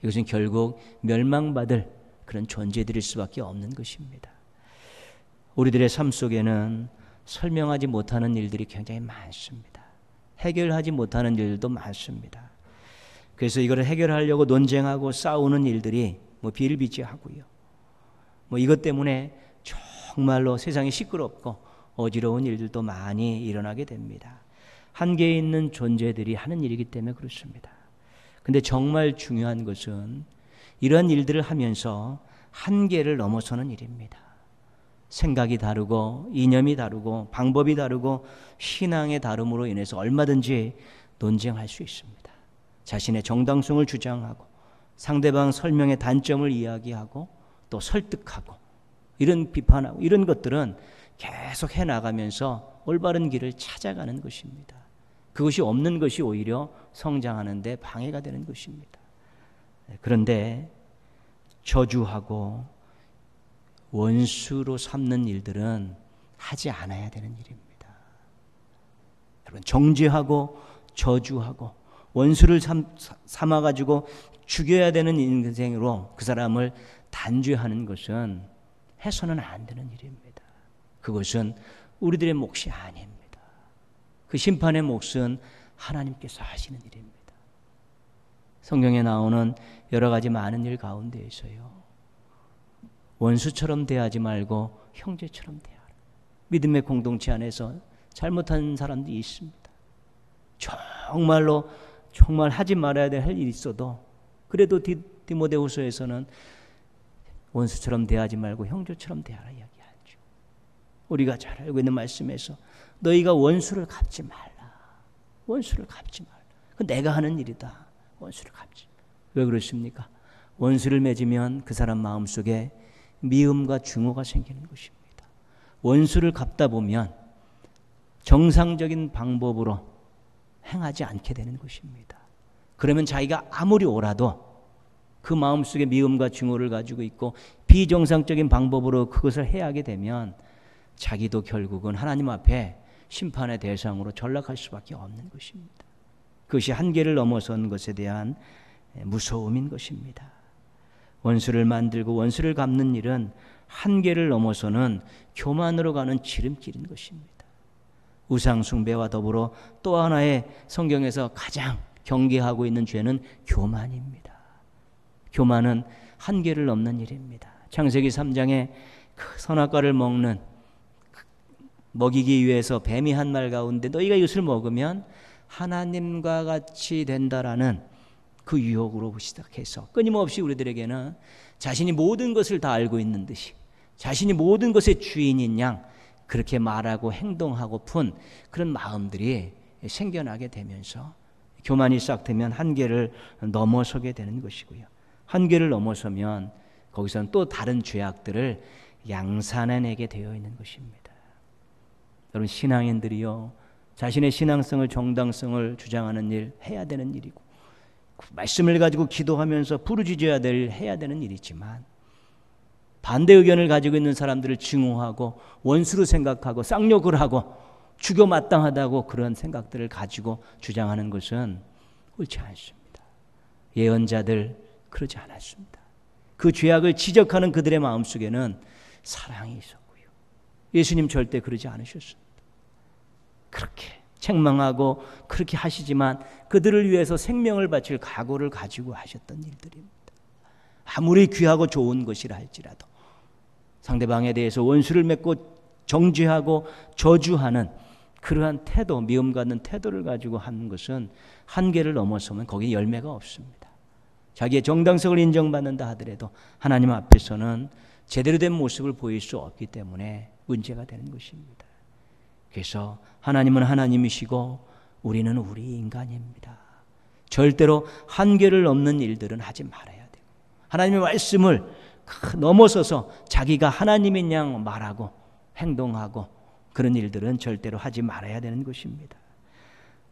이것은 결국 멸망받을 그런 존재들일 수밖에 없는 것입니다. 우리들의 삶 속에는 설명하지 못하는 일들이 굉장히 많습니다. 해결하지 못하는 일도 많습니다. 그래서 이거를 해결하려고 논쟁하고 싸우는 일들이 비일비재하고요. 이것 때문에 정말로 세상이 시끄럽고 어지러운 일들도 많이 일어나게 됩니다. 한계에 있는 존재들이 하는 일이기 때문에 그렇습니다. 근데 정말 중요한 것은 이러한 일들을 하면서 한계를 넘어서는 일입니다. 생각이 다르고 이념이 다르고 방법이 다르고 신앙의 다름으로 인해서 얼마든지 논쟁할 수 있습니다. 자신의 정당성을 주장하고 상대방 설명의 단점을 이야기하고 또 설득하고 이런 비판하고 이런 것들은 계속 해나가면서 올바른 길을 찾아가는 것입니다. 그것이 없는 것이 오히려 성장하는 데 방해가 되는 것입니다. 그런데 저주하고 원수로 삼는 일들은 하지 않아야 되는 일입니다. 여러분, 정죄하고 저주하고 원수를 삼아가지고 죽여야 되는 인생으로 그 사람을 단죄하는 것은 해서는 안 되는 일입니다. 그것은 우리들의 몫이 아닙니다. 그 심판의 몫은 하나님께서 하시는 일입니다. 성경에 나오는 여러 가지 많은 일 가운데에서요, 원수처럼 대하지 말고 형제처럼 대하라. 믿음의 공동체 안에서 잘못한 사람들이 있습니다. 정말 하지 말아야 될 할 일이 있어도 그래도 디모데후서에서는 원수처럼 대하지 말고 형제처럼 대하라 이야기하죠. 우리가 잘 알고 있는 말씀에서 너희가 원수를 갚지 말라. 원수를 갚지 말라. 그건 내가 하는 일이다. 원수를 갚지. 왜 그렇습니까? 원수를 맺으면 그 사람 마음속에 미움과 증오가 생기는 것입니다. 원수를 갚다 보면 정상적인 방법으로 행하지 않게 되는 것입니다. 그러면 자기가 아무리 옳아도 그 마음속에 미움과 증오를 가지고 있고 비정상적인 방법으로 그것을 해야 하게 되면 자기도 결국은 하나님 앞에 심판의 대상으로 전락할 수밖에 없는 것입니다. 그것이 한계를 넘어선 것에 대한 무서움인 것입니다. 원수를 만들고 원수를 갚는 일은 한계를 넘어서는 교만으로 가는 지름길인 것입니다. 우상 숭배와 더불어 또 하나의 성경에서 가장 경계하고 있는 죄는 교만입니다. 교만은 한계를 넘는 일입니다. 창세기 3장에 그 선악과를 먹이기 위해서 뱀이 한 말 가운데 너희가 이것을 먹으면 하나님과 같이 된다라는 그 유혹으로 시작해서 끊임없이 우리들에게는 자신이 모든 것을 다 알고 있는 듯이 자신이 모든 것의 주인인 양 그렇게 말하고 행동하고픈 그런 마음들이 생겨나게 되면서 교만이 시작되면 한계를 넘어서게 되는 것이고요. 한계를 넘어서면 거기서는 또 다른 죄악들을 양산해내게 되어 있는 것입니다. 여러분, 신앙인들이요, 자신의 신앙성을 정당성을 주장하는 일 해야 되는 일이고 말씀을 가지고 기도하면서 부르짖어야 해야 되는 일이지만 반대 의견을 가지고 있는 사람들을 증오하고 원수로 생각하고 쌍욕을 하고 죽여 마땅하다고 그런 생각들을 가지고 주장하는 것은 옳지 않습니다. 예언자들 그러지 않았습니다. 그 죄악을 지적하는 그들의 마음속에는 사랑이 있었고요. 예수님 절대 그러지 않으셨습니다. 그렇게 책망하고 그렇게 하시지만 그들을 위해서 생명을 바칠 각오를 가지고 하셨던 일들입니다. 아무리 귀하고 좋은 것이라 할지라도 상대방에 대해서 원수를 맺고 정죄하고 저주하는 그러한 태도, 미움 갖는 태도를 가지고 하는 것은 한계를 넘어서면 거기에 열매가 없습니다. 자기의 정당성을 인정받는다 하더라도 하나님 앞에서는 제대로 된 모습을 보일 수 없기 때문에 문제가 되는 것입니다. 그래서 하나님은 하나님이시고 우리는 우리 인간입니다. 절대로 한계를 넘는 일들은 하지 말아야 돼요. 하나님의 말씀을 넘어서서 자기가 하나님인 양 말하고 행동하고 그런 일들은 절대로 하지 말아야 되는 것입니다.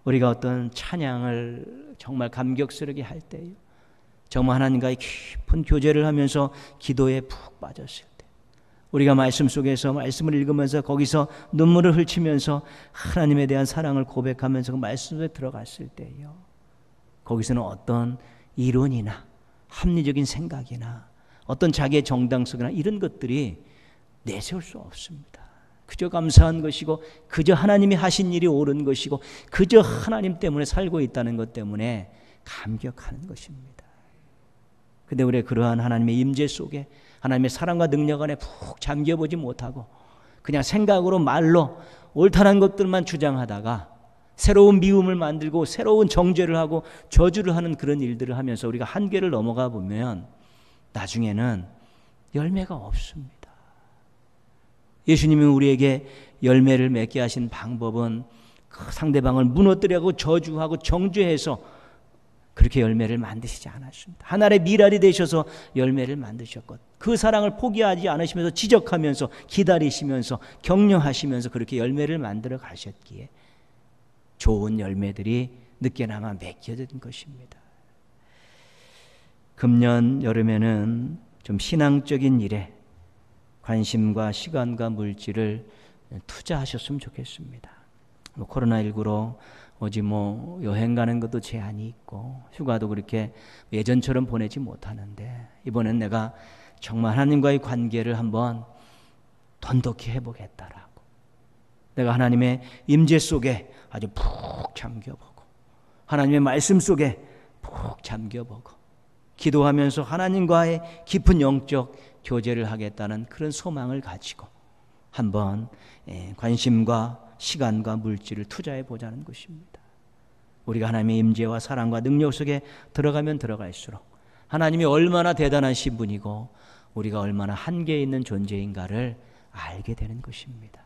우리가 어떤 찬양을 정말 감격스럽게 할 때요, 정말 하나님과의 깊은 교제를 하면서 기도에 푹 빠졌을 때, 우리가 말씀 속에서 말씀을 읽으면서 거기서 눈물을 흘리면서 하나님에 대한 사랑을 고백하면서 그 말씀 속에 들어갔을 때요, 거기서는 어떤 이론이나 합리적인 생각이나 어떤 자기의 정당성이나 이런 것들이 내세울 수 없습니다. 그저 감사한 것이고 그저 하나님이 하신 일이 옳은 것이고 그저 하나님 때문에 살고 있다는 것 때문에 감격하는 것입니다. 근데 우리 그러한 하나님의 임재 속에 하나님의 사랑과 능력 안에 푹 잠겨보지 못하고 그냥 생각으로 말로 옳다는 것들만 주장하다가 새로운 미움을 만들고 새로운 정죄를 하고 저주를 하는 그런 일들을 하면서 우리가 한계를 넘어가 보면 나중에는 열매가 없습니다. 예수님이 우리에게 열매를 맺게 하신 방법은 그 상대방을 무너뜨리고 저주하고 정죄해서 그렇게 열매를 만드시지 않았습니다. 하늘의 미랄이 되셔서 열매를 만드셨고 그 사랑을 포기하지 않으시면서 지적하면서 기다리시면서 격려하시면서 그렇게 열매를 만들어 가셨기에 좋은 열매들이 늦게나마 맺혀진 것입니다. 금년 여름에는 좀 신앙적인 일에 관심과 시간과 물질을 투자하셨으면 좋겠습니다. 코로나19로 오직 여행 가는 것도 제한이 있고 휴가도 그렇게 예전처럼 보내지 못하는데 이번엔 내가 정말 하나님과의 관계를 한번 돈독히 해보겠다라고 내가 하나님의 임재 속에 아주 푹 잠겨보고 하나님의 말씀 속에 푹 잠겨보고 기도하면서 하나님과의 깊은 영적 교제를 하겠다는 그런 소망을 가지고 한번 관심과 시간과 물질을 투자해 보자는 것입니다. 우리가 하나님의 임재와 사랑과 능력 속에 들어가면 들어갈수록 하나님이 얼마나 대단하신 분이고 우리가 얼마나 한계 있는 존재인가를 알게 되는 것입니다.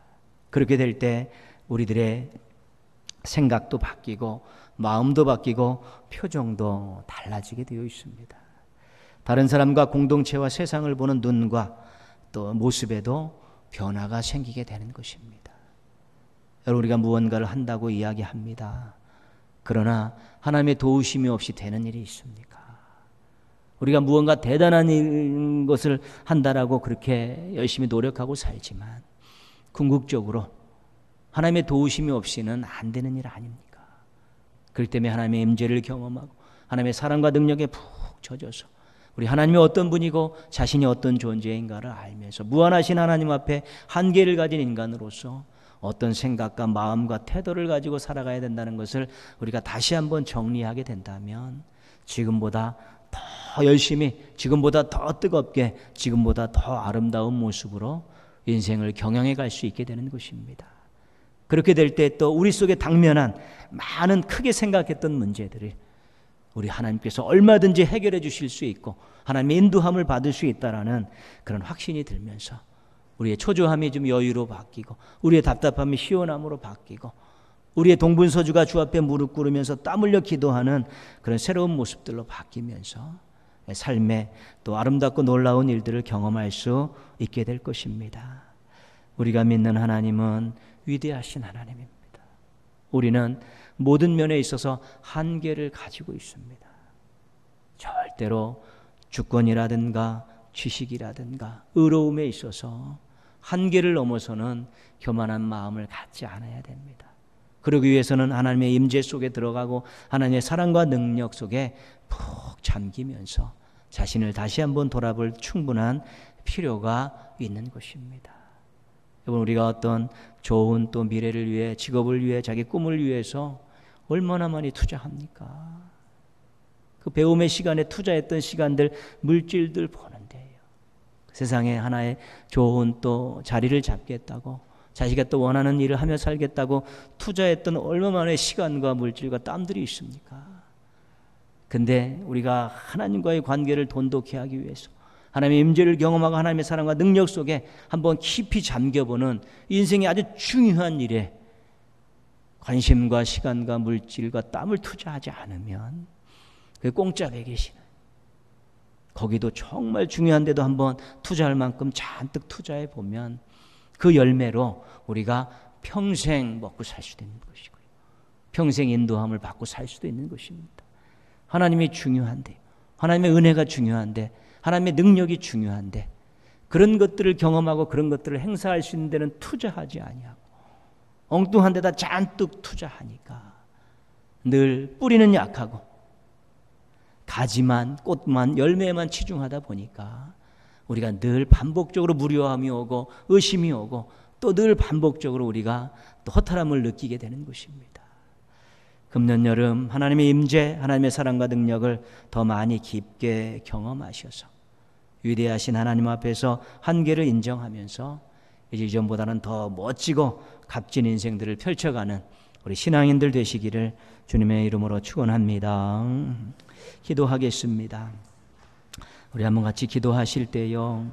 그렇게 될 때 우리들의 생각도 바뀌고 마음도 바뀌고 표정도 달라지게 되어 있습니다. 다른 사람과 공동체와 세상을 보는 눈과 또 모습에도 변화가 생기게 되는 것입니다. 여러분 우리가 무언가를 한다고 이야기합니다. 그러나 하나님의 도우심이 없이 되는 일이 있습니까? 우리가 무언가 대단한 것을 한다라고 그렇게 열심히 노력하고 살지만 궁극적으로 하나님의 도우심이 없이는 안 되는 일 아닙니까? 그렇기 때문에 하나님의 임재를 경험하고 하나님의 사랑과 능력에 푹 젖어서 우리 하나님이 어떤 분이고 자신이 어떤 존재인가를 알면서 무한하신 하나님 앞에 한계를 가진 인간으로서 어떤 생각과 마음과 태도를 가지고 살아가야 된다는 것을 우리가 다시 한번 정리하게 된다면 지금보다 더 열심히, 지금보다 더 뜨겁게, 지금보다 더 아름다운 모습으로 인생을 경영해 갈 수 있게 되는 것입니다. 그렇게 될 때 또 우리 속에 당면한 많은 크게 생각했던 문제들을 우리 하나님께서 얼마든지 해결해 주실 수 있고 하나님의 인도함을 받을 수 있다라는 그런 확신이 들면서 우리의 초조함이 좀 여유로 바뀌고 우리의 답답함이 시원함으로 바뀌고 우리의 동분서주가 주 앞에 무릎 꿇으면서 땀 흘려 기도하는 그런 새로운 모습들로 바뀌면서 삶에 또 아름답고 놀라운 일들을 경험할 수 있게 될 것입니다. 우리가 믿는 하나님은 위대하신 하나님입니다. 우리는 모든 면에 있어서 한계를 가지고 있습니다. 절대로 주권이라든가 지식이라든가 의로움에 있어서 한계를 넘어서는 교만한 마음을 갖지 않아야 됩니다. 그러기 위해서는 하나님의 임재 속에 들어가고 하나님의 사랑과 능력 속에 푹 잠기면서 자신을 다시 한번 돌아볼 충분한 필요가 있는 것입니다. 여러분 우리가 어떤 좋은 또 미래를 위해 직업을 위해 자기 꿈을 위해서 얼마나 많이 투자합니까? 그 배움의 시간에 투자했던 시간들 물질들 보는데요. 세상에 하나의 좋은 또 자리를 잡겠다고 자기가 또 원하는 일을 하며 살겠다고 투자했던 얼마만의 시간과 물질과 땀들이 있습니까? 근데 우리가 하나님과의 관계를 돈독히 하기 위해서 하나님의 임재를 경험하고 하나님의 사랑과 능력 속에 한번 깊이 잠겨보는 인생의 아주 중요한 일에 관심과 시간과 물질과 땀을 투자하지 않으면 그 공짜 베개시는 거기도 정말 중요한데도 한번 투자할 만큼 잔뜩 투자해 보면 그 열매로 우리가 평생 먹고 살 수도 있는 것이고요. 평생 인도함을 받고 살 수도 있는 것입니다. 하나님이 중요한데, 하나님의 은혜가 중요한데, 하나님의 능력이 중요한데 그런 것들을 경험하고 그런 것들을 행사할 수 있는 데는 투자하지 아니하고 엉뚱한 데다 잔뜩 투자하니까 늘 뿌리는 약하고 가지만 꽃만 열매만 치중하다 보니까 우리가 늘 반복적으로 무료함이 오고 의심이 오고 또 늘 반복적으로 우리가 또 허탈함을 느끼게 되는 것입니다. 금년 여름 하나님의 임재, 하나님의 사랑과 능력을 더 많이 깊게 경험하셔서 위대하신 하나님 앞에서 한계를 인정하면서 이제 이전보다는 더 멋지고 값진 인생들을 펼쳐가는 우리 신앙인들 되시기를 주님의 이름으로 축원합니다. 기도하겠습니다. 우리 한번 같이 기도하실 때요,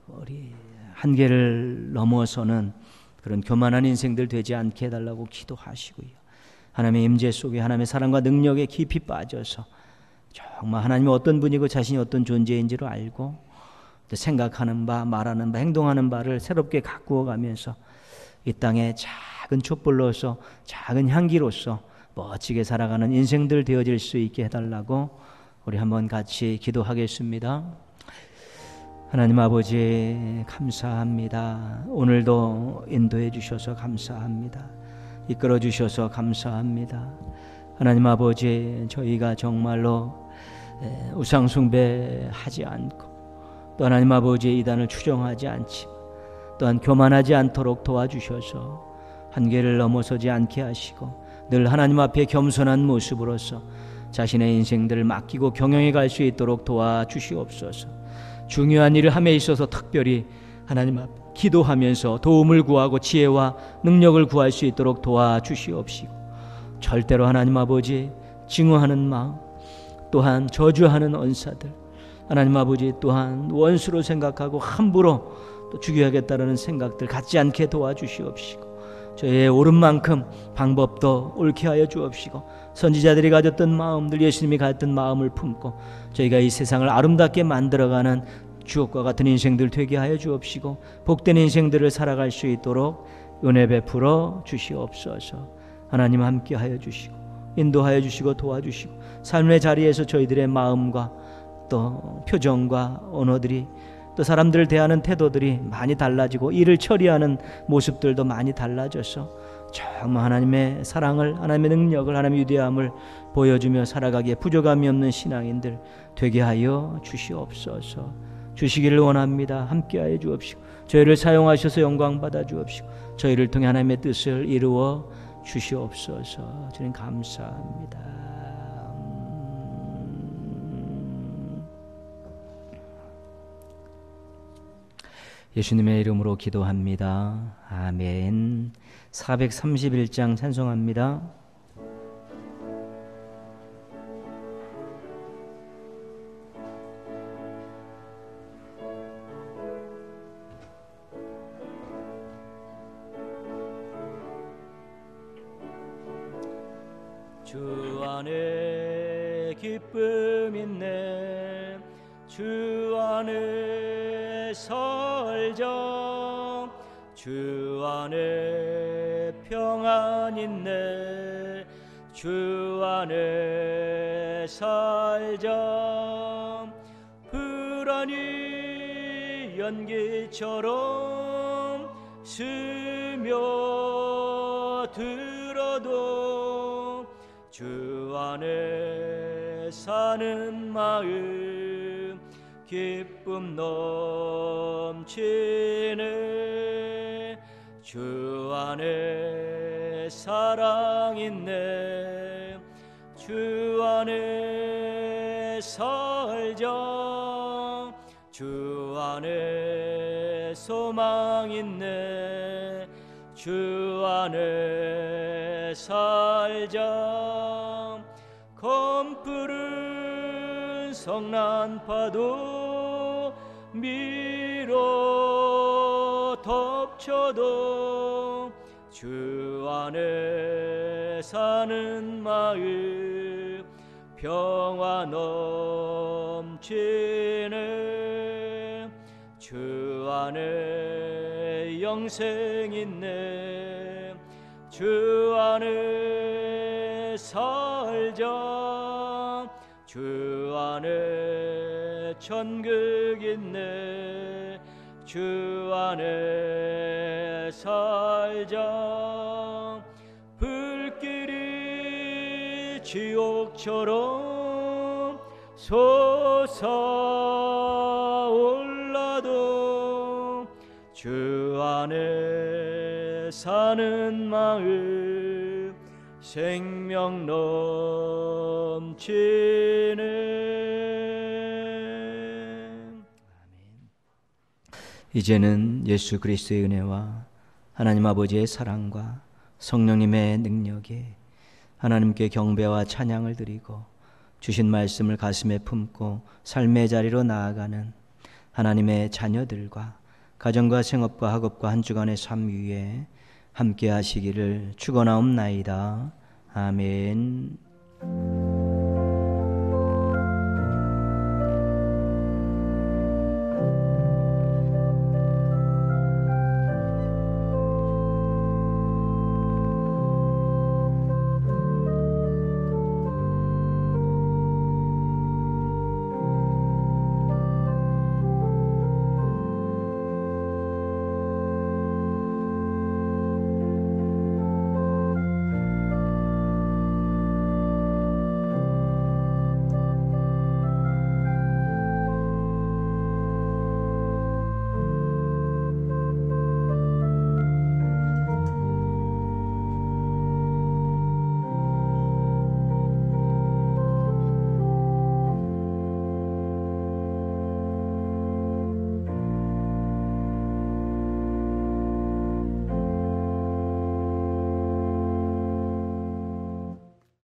우리 한계를 넘어서는 그런 교만한 인생들 되지 않게 해달라고 기도하시고요, 하나님의 임재 속에 하나님의 사랑과 능력에 깊이 빠져서 정말 하나님이 어떤 분이고 자신이 어떤 존재인지를 알고 생각하는 바, 말하는 바, 행동하는 바를 새롭게 가꾸어 가면서 이 땅에 작은 촛불로서 작은 향기로서 멋지게 살아가는 인생들 되어질 수 있게 해달라고 우리 한번 같이 기도하겠습니다. 하나님 아버지 감사합니다. 오늘도 인도해 주셔서 감사합니다. 이끌어 주셔서 감사합니다. 하나님 아버지, 저희가 정말로 우상 숭배하지 않고 또 하나님 아버지의 이단을 추종하지 않지만 또한 교만하지 않도록 도와주셔서 한계를 넘어서지 않게 하시고 늘 하나님 앞에 겸손한 모습으로서 자신의 인생들을 맡기고 경영해 갈 수 있도록 도와주시옵소서. 중요한 일을 함에 있어서 특별히 하나님 앞에 기도하면서 도움을 구하고 지혜와 능력을 구할 수 있도록 도와주시옵시고, 절대로 하나님 아버지 증오하는 마음, 또한 저주하는 언사들, 하나님 아버지 또한 원수로 생각하고 함부로 또 죽여야겠다는 생각들 갖지 않게 도와주시옵시고, 저희의 옳은 만큼 방법도 옳게 하여 주옵시고, 선지자들이 가졌던 마음들, 예수님이 가졌던 마음을 품고 저희가 이 세상을 아름답게 만들어가는 주옥과 같은 인생들 되게 하여 주옵시고, 복된 인생들을 살아갈 수 있도록 은혜 베풀어 주시옵소서. 하나님 함께 하여 주시고 인도하여 주시고 도와주시고, 삶의 자리에서 저희들의 마음과 또 표정과 언어들이 또 사람들을 대하는 태도들이 많이 달라지고 일을 처리하는 모습들도 많이 달라져서 정말 하나님의 사랑을, 하나님의 능력을, 하나님의 위대함을 보여주며 살아가기에 부족함이 없는 신앙인들 되게 하여 주시옵소서. 주시기를 원합니다. 함께하여 주옵시고 저희를 사용하셔서 영광 받아 주옵시고 저희를 통해 하나님의 뜻을 이루어 주시옵소서. 주님 감사합니다. 예수님의 이름으로 기도합니다. 아멘. 431장 찬송합니다. 주 안에 기쁨 있네, 주 안에 설정, 주 안에 평안 있네, 주 안에 살정. 불안이 연기처럼 스며들어도 주 안에 사는 마음 기쁨 넘치네. 주 안에 사랑 있네, 주 안에 설정, 주 안에 소망 있네, 주 안에 살정. 검푸른 성난파도 밀어 덮쳐도 주 안에 사는 마음 평화 넘치네. 주 안에 영생 있네, 주 안에 살정, 주 안에 천국 있네, 주 안에 살정. 불길이 지옥처럼 솟아올라도 주 안에 사는 마음 생명 넘치네. 이제는 예수 그리스도의 은혜와 하나님 아버지의 사랑과 성령님의 능력이 하나님께 경배와 찬양을 드리고 주신 말씀을 가슴에 품고 삶의 자리로 나아가는 하나님의 자녀들과 가정과 생업과 학업과 한 주간의 삶 위에 함께 하시기를 축원하옵나이다. 아멘.